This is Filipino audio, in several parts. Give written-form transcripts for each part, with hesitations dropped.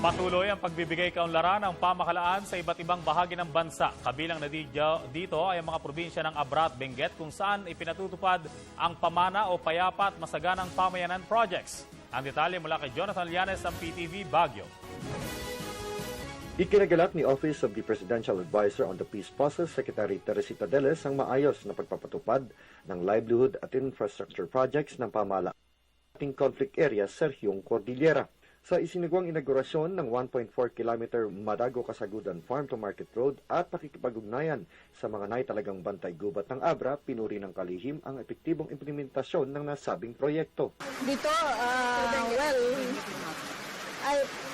Patuloy ang pagbibigay kaunlaran ng pamahalaan sa iba't ibang bahagi ng bansa. Kabilang na dito ay ang mga probinsya ng Abra at Benguet kung saan ipinatutupad ang pamana o payapa at masaganang pamayanan projects. Ang detalye mula kay Jonathan Llanes ng PTV Baguio. Ikinagalak ni Office of the Presidential Advisor on the Peace Process, Secretary Teresita Deles ang maayos na pagpapatupad ng livelihood at infrastructure projects ng pamahalaan ating conflict area sa Rehiong Cordillera. Sa isinagawang inaugurasyon ng 1.4 km Madago Kasagudan Farm to Market Road at pakikipag-ugnayan sa mga naitalagang bantay gubat ng Abra, pinuri ng kalihim ang epektibong implementasyon ng nasabing proyekto. Dito,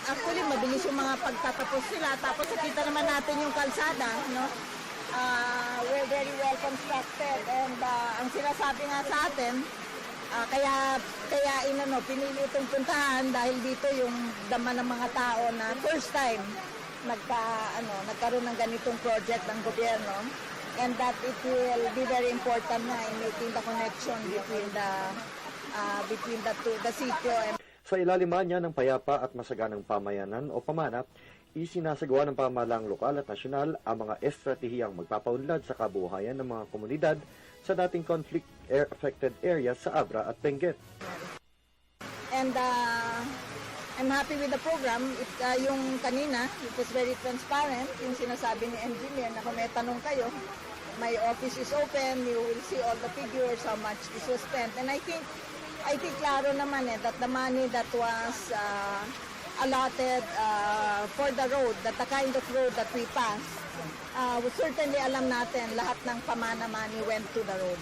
actually mabilis yung mga pagtatapos sila. Tapos nakita naman natin yung kalsada, no? We're very well constructed and ang sinasabi nga sa atin, kaya pinili itong puntahan dahil dito yung dama ng mga tao na first time nagkaroon ng ganitong project ng gobyerno, and that it will be very important na in making the connection between the sitio and Sa ilaliman niya ng payapa at masaganang pamayanan o pamana, isinasagawa ng pamahalaang lokal at nasyonal ang mga estratehiyang magpapaunlad sa kabuhayan ng mga komunidad sa dating conflict-affected areas sa Abra at Benguet. And I'm happy with the program. Yung kanina, it was very transparent. Yung sinasabi ni engineer na kung may tanong kayo, my office is open, you will see all the figures, how much this was spent. And I think klaro naman that the money that was allotted for the road, that the kind of road that we pass, certainly alam natin lahat ng pamana money went to the road.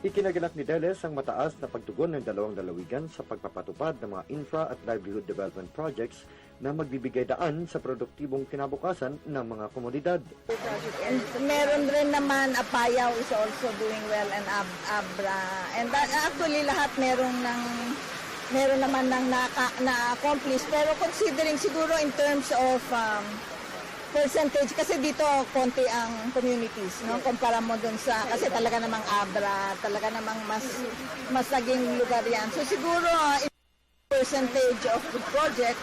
Ikinagalak ni Deles ang mataas na pagtugon ng dalawang lalawigan sa pagpapatupad ng mga infra at livelihood development projects na magbibigay daan sa produktibong kinabukasan ng mga komunidad. And meron rin naman, Apayao is also doing well, and Abra. And actually lahat meron naman ng na-accomplish. Pero considering siguro in terms of percentage, kasi dito konti ang communities, no? Kumpara mo dun sa, kasi talaga namang Abra, talaga namang mas naging lugar yan. So siguro in percentage of the project,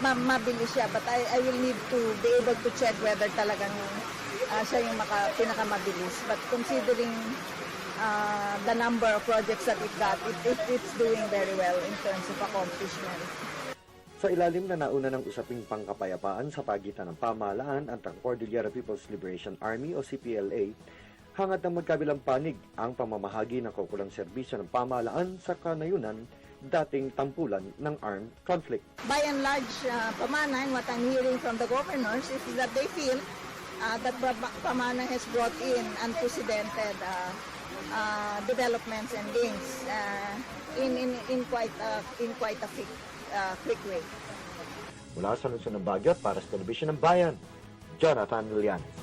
mabilis siya, but I will need to be able to check whether talagang siya yung pinakamabilis. But considering the number of projects that it got, it's doing very well in terms of accomplishment. Sa ilalim na nauna ng usaping pangkapayapaan sa pagitan ng pamahalaan at ang Cordillera People's Liberation Army o CPLA, hangad ng magkabilang panig ang pamamahagi ng kaukulang serbisyo ng pamahalaan sa kanayunan dating tampulan ng armed conflict. By and large, Pamana, and what I'm hearing from the governors is that they feel that Pamana has brought in unprecedented developments and gains in quite a quick way. Mula sa Lungsod ng Baguio para sa Telebisyon ng Bayan, Jonathan Llanes.